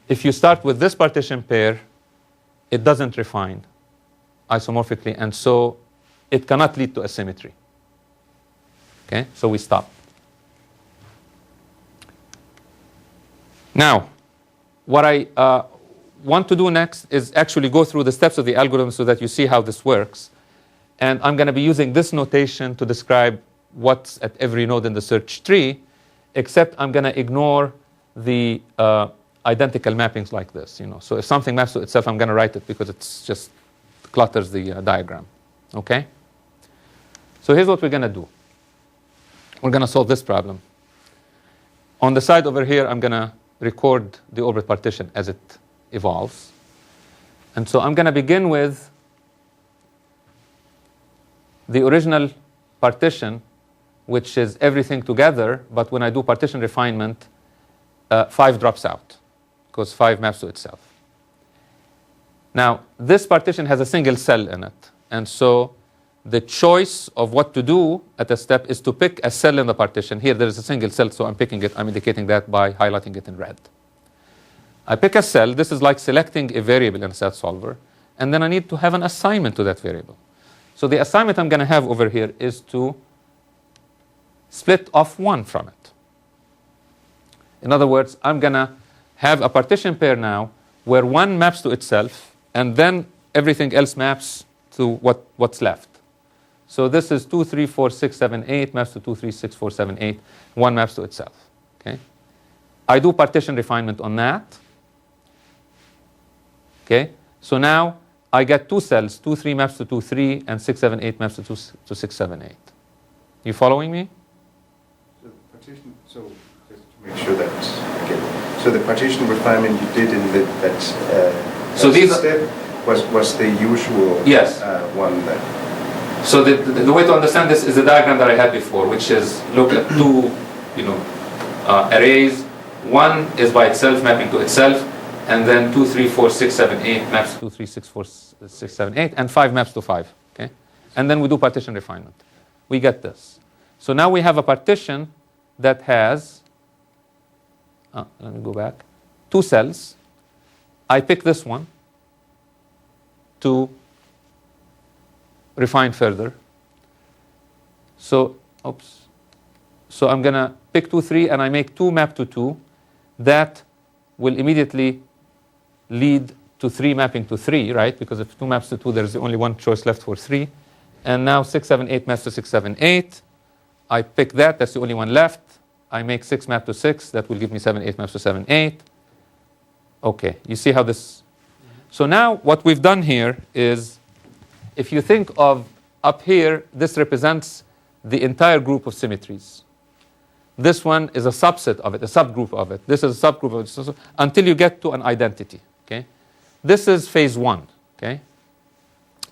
if you start with this partition pair, it doesn't refine isomorphically, and so it cannot lead to a symmetry. Okay, so we stop. Now, what I want to do next is actually go through the steps of the algorithm so that you see how this works. And I'm going to be using this notation to describe what's at every node in the search tree, except I'm going to ignore the identical mappings like this. So if something maps to itself, I'm going to write it because it's just clutters the diagram. Okay? So here's what we're going to do. We're going to solve this problem. On the side over here, I'm going to record the orbit partition as it evolves. And so I'm going to begin with the original partition, which is everything together, but when I do partition refinement, 5 drops out, because 5 maps to itself. Now, this partition has a single cell in it, and so the choice of what to do at a step is to pick a cell in the partition. Here there is a single cell, so I'm picking it. I'm indicating that by highlighting it in red. I pick a cell. This is like selecting a variable in a set solver, and then I need to have an assignment to that variable. So the assignment I'm going to have over here is to split off 1 from it. In other words, I'm going to have a partition pair now where 1 maps to itself, and then everything else maps to what's left. So this is 2, 3, 4, 6, 7, 8 maps to 2, 3, 6, 4, 7, 8. 1 maps to itself. Okay? I do partition refinement on that. Okay? So now I get 2 cells. 2, 3 maps to 2, 3, and 6, 7, 8 maps to 6, 7, 8. You following me? So the partition, so just to make sure that again, so the partition refinement you did in that So these step was the usual Yes. One that. So the way to understand this is the diagram that I had before, which is look at 2 arrays. 1 is by itself mapping to itself, and then 2, 3, 4, 6, 7, 8 maps to 2, 3, 6, 4, 6, 7, 8, and 5 maps to 5. Okay? And then we do partition refinement. We get this. So now we have a partition that has, let me go back, 2 cells. I pick this one to refine further. So So I'm going to pick 2, 3, and I make 2 map to 2. That will immediately lead to 3 mapping to 3, right? Because if 2 maps to 2, there's only one choice left for 3. And now 6, 7, 8 maps to 6, 7, 8. I pick that. That's the only one left. I make 6 map to 6. That will give me 7, 8 maps to 7, 8. OK, you see how this... So now what we've done here is, if you think of up here, this represents the entire group of symmetries. This one is a subset of it, a subgroup of it. This is a subgroup of it, so until you get to an identity. Okay? This is phase 1. Okay?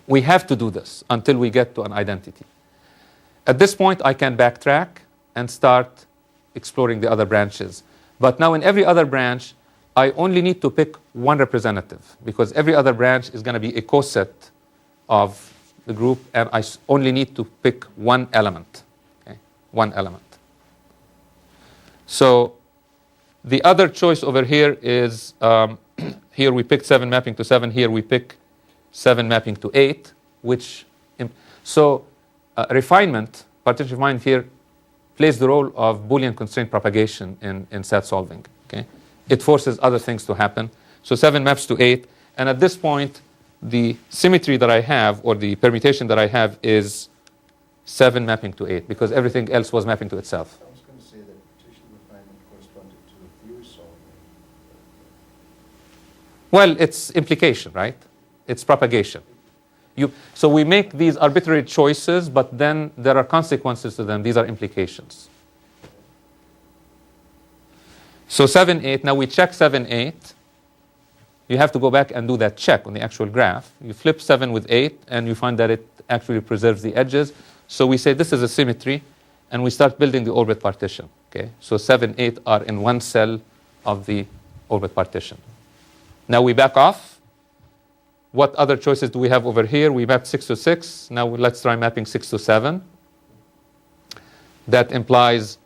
We have to do this until we get to an identity. At this point, I can backtrack and start exploring the other branches. But now in every other branch, I only need to pick one representative, because every other branch is going to be a coset of the group, and I only need to pick one element. Okay? One element. So the other choice over here is, here we pick 7 mapping to 7. Here we pick 7 mapping to 8, which... refinement, partition refinement here, plays the role of Boolean constraint propagation in SAT solving. Okay? It forces other things to happen. So 7 maps to 8. And at this point, the symmetry that I have, or the permutation that I have, is 7 mapping to 8, because everything else was mapping to itself. I was going to say that partition refinement corresponded to theory solving. Well, it's implication, right? It's propagation. So we make these arbitrary choices, but then there are consequences to them. These are implications. So 7, 8. Now we check 7, 8. You have to go back and do that check on the actual graph. You flip 7 with 8, and you find that it actually preserves the edges. So we say this is a symmetry, and we start building the orbit partition. Okay? So 7, 8 are in one cell of the orbit partition. Now we back off. What other choices do we have over here? We mapped 6 to 6. Now let's try mapping 6 to 7. That implies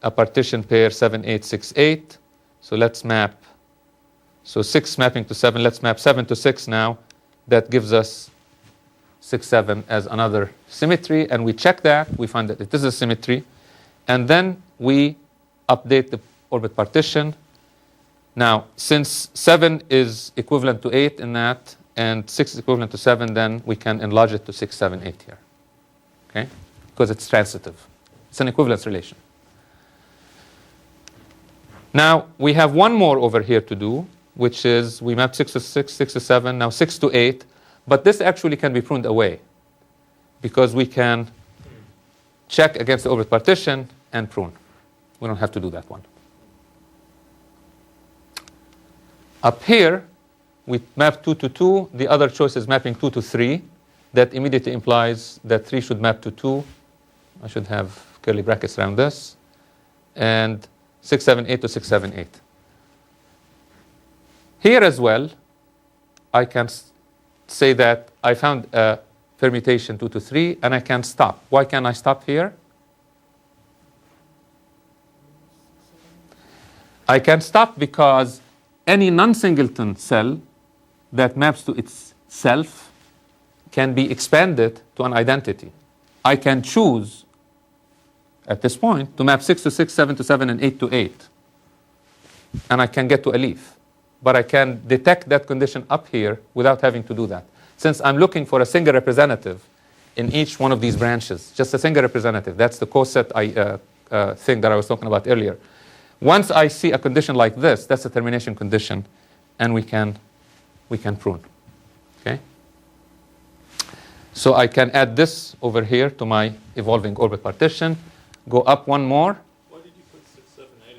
a partition pair 7, 8, 6, 8. So let's map. So 6 mapping to 7. Let's map 7 to 6 now. That gives us 6, 7 as another symmetry. And we check that. We find that it is a symmetry. And then we update the orbit partition. Now, since 7 is equivalent to 8 in that, and 6 is equivalent to 7, then we can enlarge it to 6, 7, 8 here. Okay? Because it's transitive. It's an equivalence relation. Now, we have one more over here to do, which is we map 6 to 6, 6 to 7, now 6 to 8. But this actually can be pruned away, because we can check against the orbit partition and prune. We don't have to do that one. Up here, we map 2 to 2. The other choice is mapping 2 to 3. That immediately implies that 3 should map to 2. I should have curly brackets around this. And 6, 7, 8 to 6, 7, 8. Here as well, I can say that I found a permutation 2 to 3, and I can stop. Why can I stop here? I can stop because any non-singleton cell that maps to itself can be expanded to an identity. I can choose, at this point, to map 6 to 6, 7 to 7, and 8 to 8. And I can get to a leaf. But I can detect that condition up here without having to do that. Since I'm looking for a single representative in each one of these branches, just a single representative. That's the coset thing that I was talking about earlier. Once I see a condition like this, that's a termination condition, and we can prune. Okay? So I can add this over here to my evolving orbit partition, go up one more. Why did you put 6, 7, 8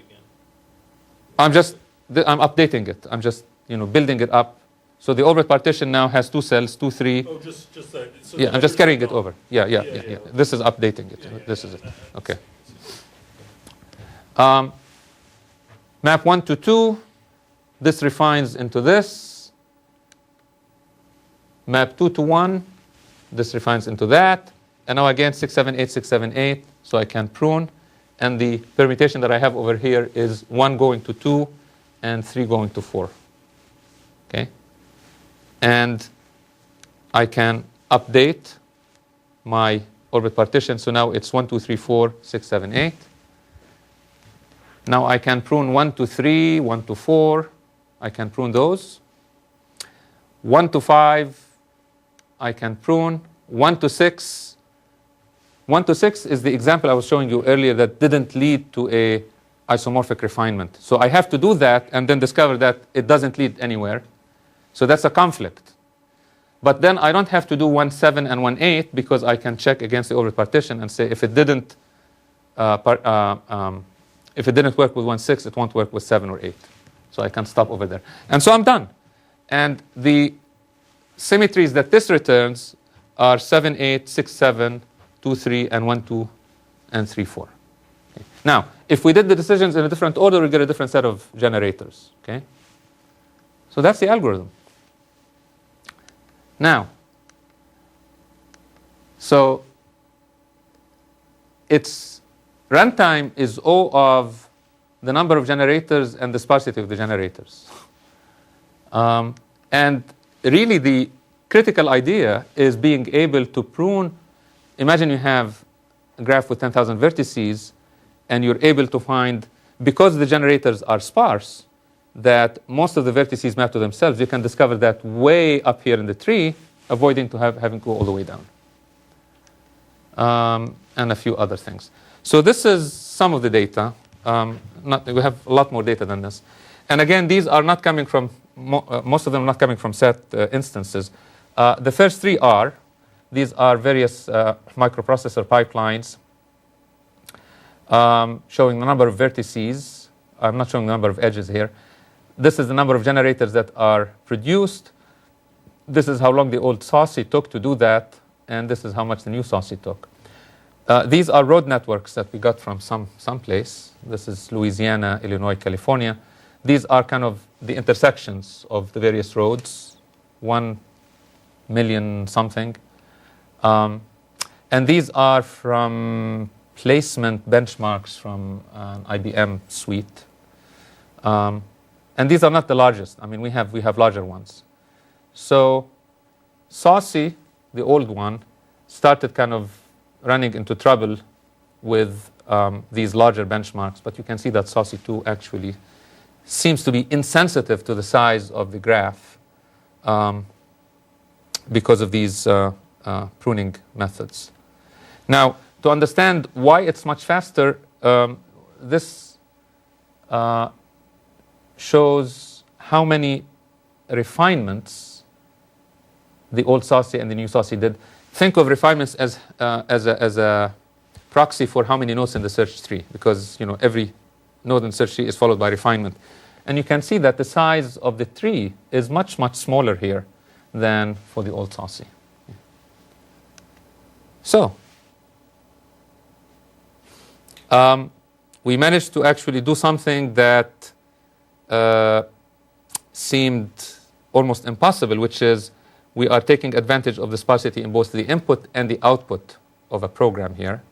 again? I'm updating it. I'm just building it up. So the orbit partition now has 2 cells, 2, 3. Oh, just that. So Yeah, I'm just carrying it over. Yeah. This is updating it. This is it. Okay. Map 1 to 2. This refines into this. Map 2 to 1. This refines into that. And now again, 6, 7, 8, 6, 7, 8. So I can prune. And the permutation that I have over here is 1 going to 2 and 3 going to 4. Okay? And I can update my orbit partition. So now it's 1, 2, 3, 4, 6, 7, 8. Now I can prune 1 to 3, 1 to 4. I can prune those. 1 to 5, I can prune. 1 to 6. 1 to 6 is the example I was showing you earlier that didn't lead to a isomorphic refinement. So I have to do that and then discover that it doesn't lead anywhere. So that's a conflict. But then I don't have to do 1, 7 and 1, 8 because I can check against the orbit partition and say if it didn't work with 1, 6, it won't work with 7 or 8. So I can stop over there. And so I'm done. And the symmetries that this returns are 7, 8, 6, 7, 2, 3, and 1, 2, and 3, 4. Okay. Now, if we did the decisions in a different order, we get a different set of generators. Okay? So that's the algorithm. Now, so its runtime is O of the number of generators and the sparsity of the generators. And really the critical idea is being able to prune. Imagine you have a graph with 10,000 vertices and you're able to find, because the generators are sparse, that most of the vertices map to themselves. You can discover that way up here in the tree, avoiding to having to go all the way down. And a few other things. So this is some of the data. We have a lot more data than this. And again, these are not coming from, most of them are not coming from set instances. The first three are. These are various microprocessor pipelines showing the number of vertices. I'm not showing the number of edges here. This is the number of generators that are produced. This is how long the old Saucy took to do that. And this is how much the new Saucy took. These are road networks that we got from someplace. This is Louisiana, Illinois, California. These are kind of the intersections of the various roads, 1 million something. And these are from placement benchmarks from an IBM suite. And these are not the largest. I mean, we have larger ones. So Saucy, the old one, started kind of running into trouble with these larger benchmarks. But you can see that Saucy 2 actually seems to be insensitive to the size of the graph because of these pruning methods. Now, to understand why it's much faster, this shows how many refinements the old Saucy and the new Saucy did. Think of refinements as a proxy for how many nodes in the search tree, because every node in the search tree is followed by refinement. And you can see that the size of the tree is much, much smaller here than for the old Saucy. So, we managed to actually do something that seemed almost impossible, which is we are taking advantage of the sparsity in both the input and the output of a program here.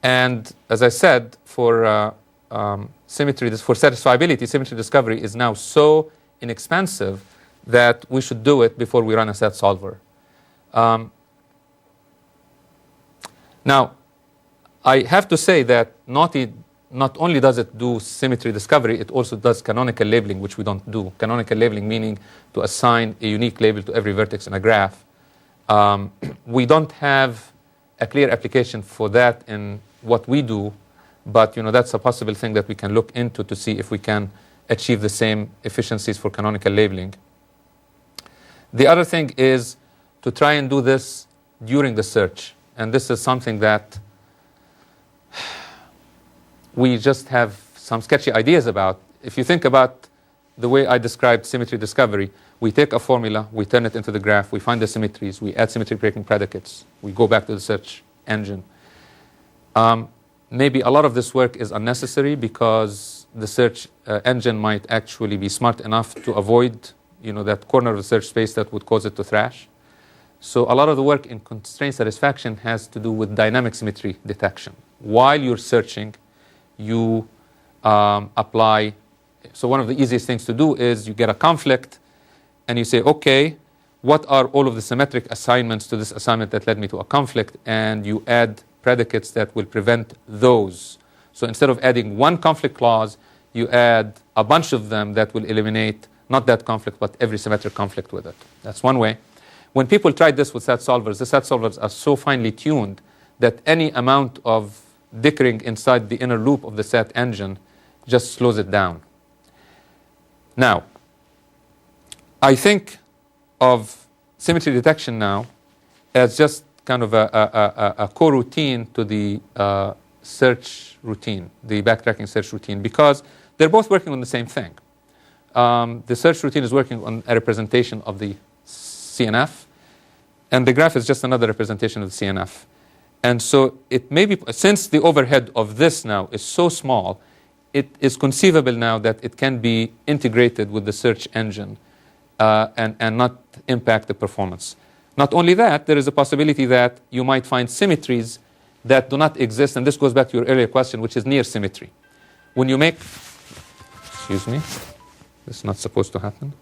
And as I said, for symmetry, for satisfiability, symmetry discovery is now so inexpensive that we should do it before we run a set solver. Now, I have to say that not only does it do symmetry discovery, it also does canonical labeling, which we don't do. Canonical labeling meaning to assign a unique label to every vertex in a graph. We don't have a clear application for that in what we do, but that's a possible thing that we can look into to see if we can achieve the same efficiencies for canonical labeling. The other thing is to try and do this during the search. And this is something that we just have some sketchy ideas about. If you think about the way I described symmetry discovery, we take a formula, we turn it into the graph, we find the symmetries, we add symmetry breaking predicates, we go back to the search engine. Maybe a lot of this work is unnecessary because the search engine might actually be smart enough to avoid that corner of the search space that would cause it to thrash. So a lot of the work in constraint satisfaction has to do with dynamic symmetry detection. While you're searching, you apply. So one of the easiest things to do is you get a conflict and you say, okay, what are all of the symmetric assignments to this assignment that led me to a conflict? And you add predicates that will prevent those. So instead of adding one conflict clause, you add a bunch of them that will eliminate not that conflict, but every symmetric conflict with it. That's one way. When people tried this with set solvers, the set solvers are so finely tuned that any amount of dickering inside the inner loop of the set engine just slows it down. Now, I think of symmetry detection now as just kind of a coroutine to the search routine, the backtracking search routine, because they're both working on the same thing. The search routine is working on a representation of the CNF, and the graph is just another representation of the CNF. And so it may be, since the overhead of this now is so small, it is conceivable now that it can be integrated with the search engine and not impact the performance. Not only that, there is a possibility that you might find symmetries that do not exist, and this goes back to your earlier question, which is near symmetry. When you make, excuse me, this is not supposed to happen.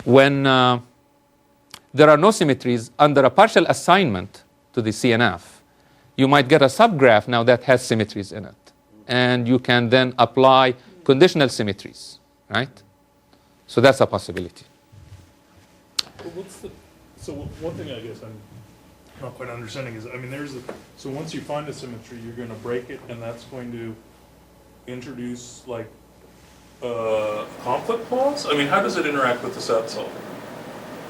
When there are no symmetries under a partial assignment to the CNF, you might get a subgraph now that has symmetries in it. And you can then apply conditional symmetries, right? So that's a possibility. So one thing I guess I'm not quite understanding is, I mean, so once you find a symmetry, you're going to break it, and that's going to introduce like a conflict clause? I mean, how does it interact with the set solver?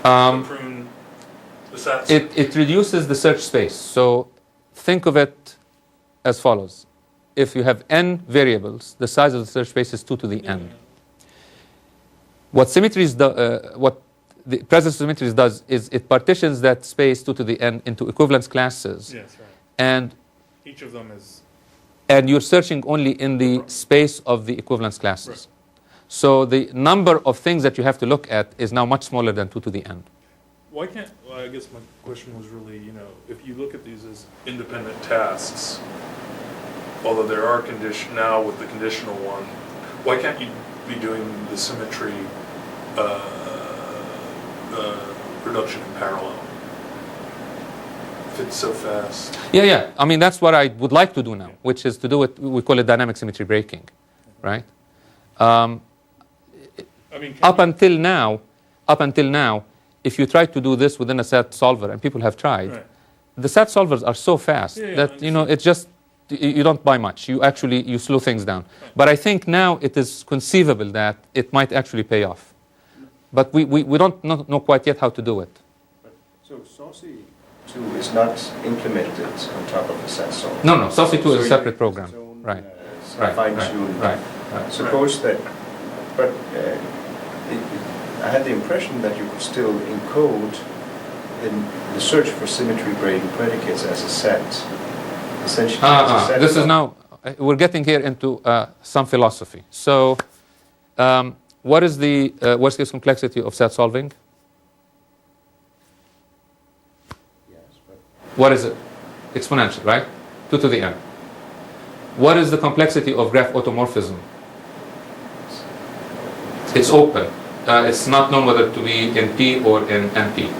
Prune the set solver? It reduces the search space. So think of it as follows. If you have n variables, the size of the search space is 2 to the n. What symmetries do, what the presence of symmetries does is it partitions that space 2 to the n into equivalence classes. Yes, right. And each of them is... And you're searching only in the space of the equivalence classes. Right. So the number of things that you have to look at is now much smaller than 2 to the n. Why can't, well, I guess my question was really, if you look at these as independent tasks, although there are now with the conditional one, why can't you be doing the symmetry reduction in parallel? If it's so fast. Yeah. I mean, that's what I would like to do now, which is to do it, we call it dynamic symmetry breaking, right? I mean, up until now, if you try to do this within a set solver, and people have tried, right. The set solvers are so fast that, it's just, you don't buy much. You slow things down. Right. But I think now it is conceivable that it might actually pay off. But we don't know quite yet how to do it. So Saucy 2 is not implemented on top of the set solver. No, Saucy 2 is a separate program. Right. Right. Fine-tuned. Right. Suppose that, but I had the impression that you could still encode the search for symmetry breaking predicates as a set. Essentially, as a set. This is now, we're getting here into some philosophy. So, what is the worst case complexity of set solving? Yes, but What is it? Exponential, right? 2 to the n. What is the complexity of graph automorphism? It's open. It's not known whether to be in P or in NP.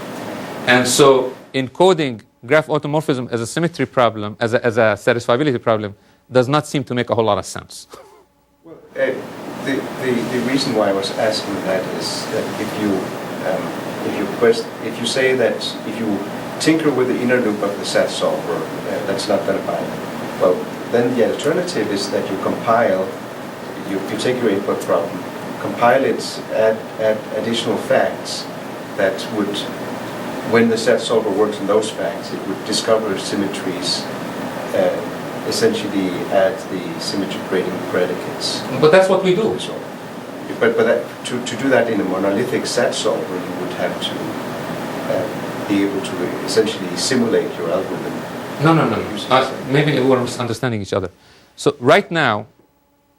And so encoding graph automorphism as a symmetry problem, as a satisfiability problem, does not seem to make a whole lot of sense. well, the reason why I was asking that is that if you say that if you tinker with the inner loop of the set solver, that's not going to bind. Well, then the alternative is that you compile, you take your input problem, compile it, add additional facts that would, when the set solver works on those facts, it would discover symmetries, essentially add the symmetry grading predicates. But that's what we do. So, but to do that in a monolithic set solver, you would have to be able to essentially simulate your algorithm. No. Maybe we're misunderstanding each other. So right now,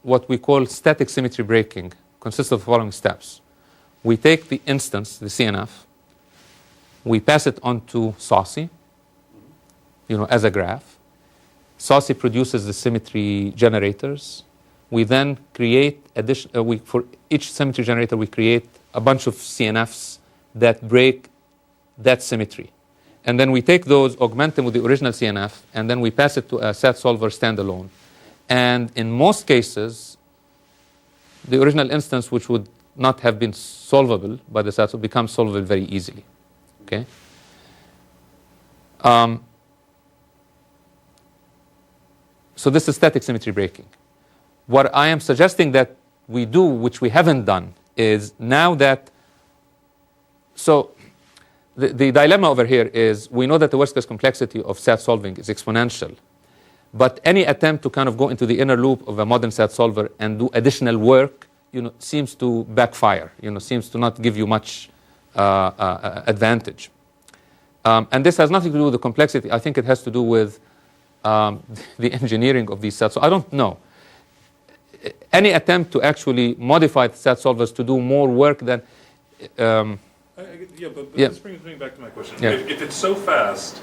what we call static symmetry breaking consists of the following steps. We take the instance, the CNF, we pass it on to Saucy, as a graph. Saucy produces the symmetry generators. We then create for each symmetry generator, we create a bunch of CNFs that break that symmetry. and then we take those, augment them with the original CNF, and then we pass it to a SAT solver standalone. And in most cases, the original instance, which would not have been solvable by the SAT solver, becomes solvable very easily. Okay. So this is static symmetry breaking. What I am suggesting that we do, which we haven't done, is now that, so the dilemma over here is we know that the worst case complexity of SAT solving is exponential, but any attempt to kind of go into the inner loop of a modern SAT solver and do additional work, seems to backfire, seems to not give you much advantage. And this has nothing to do with the complexity. I think it has to do with the engineering of these sets. So I don't know. Any attempt to actually modify the SAT solvers to do more work than... This brings me back to my question. Yeah. If it's so fast,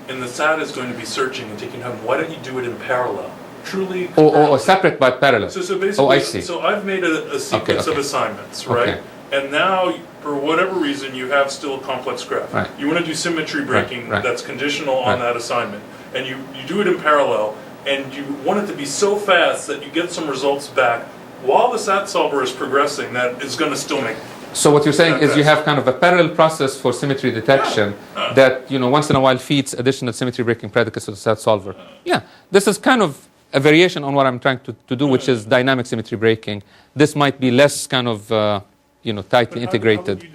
and the SAT is going to be searching and taking time, why don't you do it in parallel? Truly... Or separate but parallel. So basically, I see. So I've made a sequence of assignments, right? Okay. And now, for whatever reason, you have still a complex graph. Right. You want to do symmetry breaking Right. that's conditional on Right. that assignment. And you do it in parallel, and you want it to be so fast that you get some results back while the SAT solver is progressing that is going to still make... So what you're saying is you have kind of a parallel process for symmetry detection that, once in a while feeds additional symmetry breaking predicates to the SAT solver. Yeah, this is kind of a variation on what I'm trying to do, which is dynamic symmetry breaking. This might be less kind of, tightly integrated.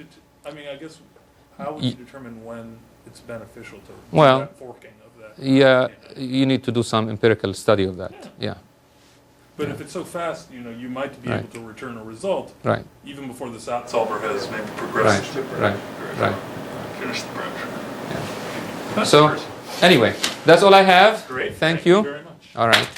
How would you determine when it's beneficial to do Well, that forking of that? Yeah, you need to do some empirical study of that. Yeah. But if it's so fast, you might be Right. able to return a result Right. even before the SAT solver has maybe progressed. Right. Finish the branch. So, anyway, that's all I have. Great. Thank you. Very much. All right.